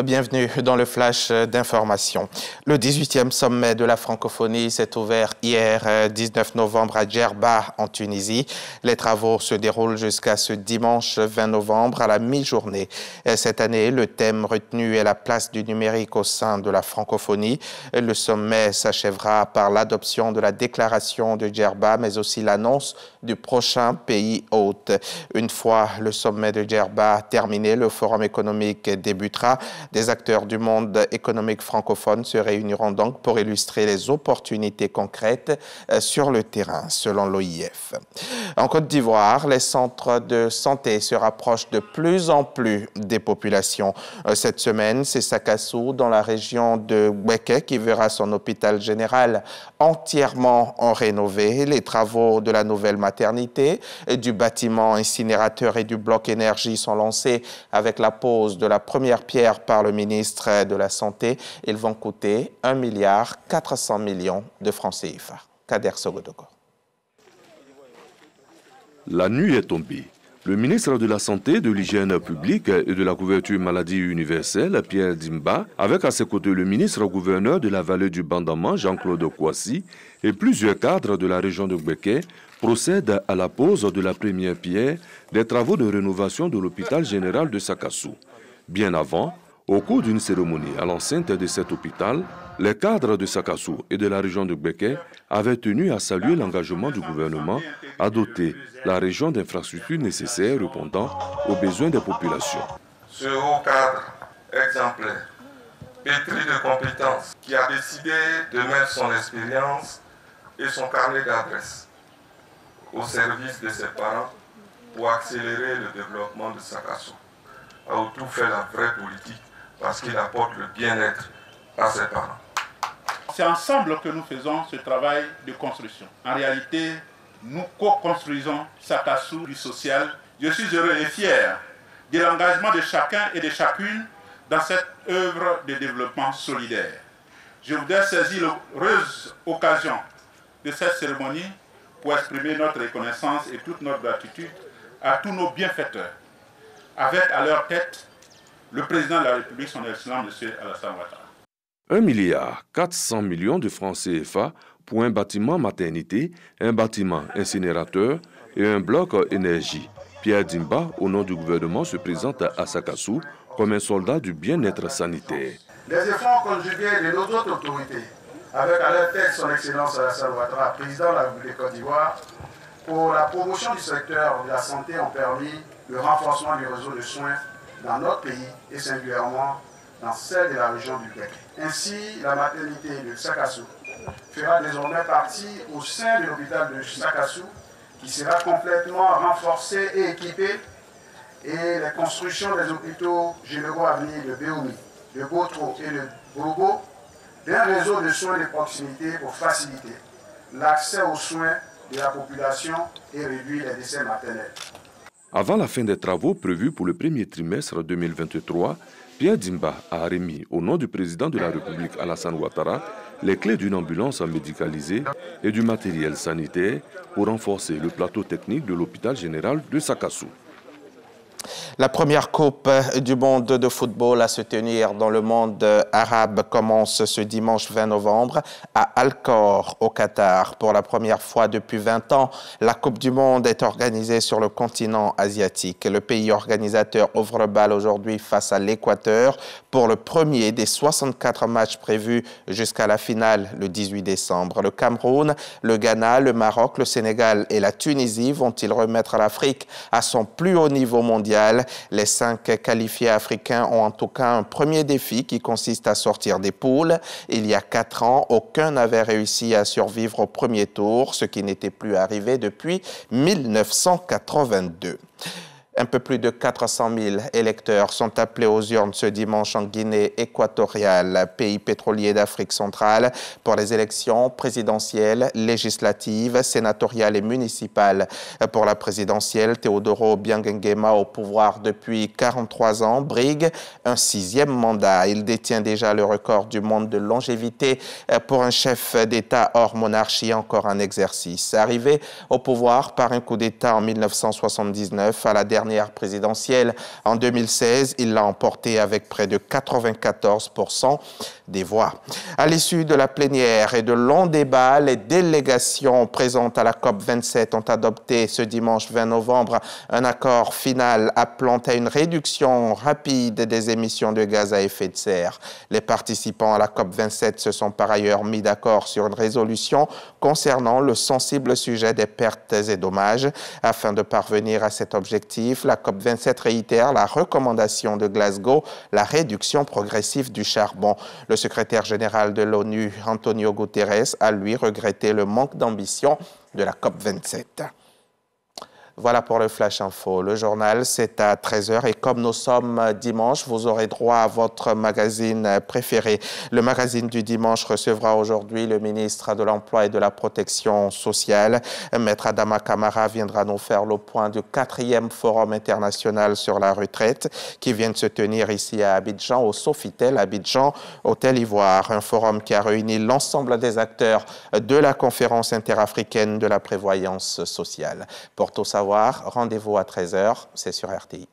Bienvenue dans le flash d'information. Le 18e sommet de la francophonie s'est ouvert hier 19 novembre à Djerba en Tunisie. Les travaux se déroulent jusqu'à ce dimanche 20 novembre à la mi-journée. Cette année, le thème retenu est la place du numérique au sein de la francophonie. Le sommet s'achèvera par l'adoption de la déclaration de Djerba, mais aussi l'annonce du prochain pays hôte. Une fois le sommet de Djerba terminé, le forum économique débutera. Des acteurs du monde économique francophone se réuniront donc pour illustrer les opportunités concrètes sur le terrain, selon l'OIF. En Côte d'Ivoire, les centres de santé se rapprochent de plus en plus des populations. Cette semaine, c'est Sakassou, dans la région de Bouéké, qui verra son hôpital général entièrement rénové. Les travaux de la nouvelle maternité, du bâtiment incinérateur et du bloc énergie sont lancés avec la pose de la première pierre par le ministre de la Santé. Ils vont coûter 1,4 milliard de francs CFA. Kader Sogodogo. La nuit est tombée. Le ministre de la Santé, de l'Hygiène publique et de la couverture maladie universelle, Pierre Dimba, avec à ses côtés le ministre-gouverneur de la vallée du Bandama, Jean-Claude Kouassi, et plusieurs cadres de la région de Bouéké, procèdent à la pose de la première pierre des travaux de rénovation de l'hôpital général de Sakassou. Bien avant, au cours d'une cérémonie à l'enceinte de cet hôpital, les cadres de Sakassou et de la région de Bouéké avaient tenu à saluer l'engagement du gouvernement à doter la région d'infrastructures nécessaires répondant aux besoins des populations. Ce haut cadre exemplaire, pétri de compétences, qui a décidé de mettre son expérience et son carnet d'adresses au service de ses parents pour accélérer le développement de Sakassou, a tout fait la vraie politique parce qu'il apporte le bien-être à ses parents. C'est ensemble que nous faisons ce travail de construction. En réalité, nous co-construisons Sakassou du social. Je suis heureux et fier de l'engagement de chacun et de chacune dans cette œuvre de développement solidaire. Je voudrais saisir l'heureuse occasion de cette cérémonie pour exprimer notre reconnaissance et toute notre gratitude à tous nos bienfaiteurs, avec à leur tête le président de la République, son Excellence, M. Alassane Ouattara. 1,4 milliard de francs CFA pour un bâtiment maternité, un bâtiment incinérateur et un bloc énergie. Pierre Dimba, au nom du gouvernement, se présente à Sakassou comme un soldat du bien-être sanitaire. Les efforts conjugués de nos autres autorités, avec à leur tête son Excellence Alassane Ouattara, président de la République de Côte d'Ivoire, pour la promotion du secteur de la santé ont permis le renforcement du réseau de soins dans notre pays et singulièrement dans celle de la région du Bouéké. Ainsi, la maternité de Sakassou fera désormais partie au sein de l'hôpital de Sakassou qui sera complètement renforcé et équipé, et les constructions des hôpitaux généraux à venir de Béoumi, de Botro et de Bogo, d'un réseau de soins de proximité pour faciliter l'accès aux soins de la population et réduire les décès maternels. Avant la fin des travaux prévus pour le premier trimestre 2023, Pierre Dimba a remis, au nom du président de la République Alassane Ouattara, les clés d'une ambulance médicalisée et du matériel sanitaire pour renforcer le plateau technique de l'hôpital général de Sakassou. La première Coupe du monde de football à se tenir dans le monde arabe commence ce dimanche 20 novembre à Al-Khor, au Qatar. Pour la première fois depuis 20 ans, la Coupe du monde est organisée sur le continent asiatique. Le pays organisateur ouvre le bal aujourd'hui face à l'Équateur pour le premier des 64 matchs prévus jusqu'à la finale le 18 décembre. Le Cameroun, le Ghana, le Maroc, le Sénégal et la Tunisie vont-ils remettre l'Afrique à son plus haut niveau mondial? Les 5 qualifiés africains ont en tout cas un premier défi qui consiste à sortir des poules. Il y a 4 ans, aucun n'avait réussi à survivre au premier tour, ce qui n'était plus arrivé depuis 1982. Un peu plus de 400 000 électeurs sont appelés aux urnes ce dimanche en Guinée équatoriale, pays pétrolier d'Afrique centrale, pour les élections présidentielles, législatives, sénatoriales et municipales. Pour la présidentielle, Teodoro Obiang-Nguema, au pouvoir depuis 43 ans, brigue un 6e mandat. Il détient déjà le record du monde de longévité pour un chef d'État hors monarchie encore en exercice. Arrivé au pouvoir par un coup d'État en 1979, à la dernière dernière présidentielle en 2016. Il l'a emporté avec près de 94% des voix. À l'issue de la plénière et de longs débats, les délégations présentes à la COP27 ont adopté ce dimanche 20 novembre un accord final appelant à une réduction rapide des émissions de gaz à effet de serre. Les participants à la COP27 se sont par ailleurs mis d'accord sur une résolution concernant le sensible sujet des pertes et dommages. Afin de parvenir à cet objectif, la COP27 réitère la recommandation de Glasgow, la réduction progressive du charbon. Le secrétaire général de l'ONU, Antonio Guterres, a lui regretté le manque d'ambition de la COP27. Voilà pour le Flash Info. Le journal, c'est à 13h et comme nous sommes dimanche, vous aurez droit à votre magazine préféré. Le magazine du dimanche recevra aujourd'hui le ministre de l'Emploi et de la Protection sociale. Maître Adama Kamara viendra nous faire le point du 4e Forum international sur la retraite qui vient de se tenir ici à Abidjan, au Sofitel Abidjan, Hôtel Ivoire. Un forum qui a réuni l'ensemble des acteurs de la conférence interafricaine de la prévoyance sociale. Pour tout savoir, rendez-vous à 13h, c'est sur RTI.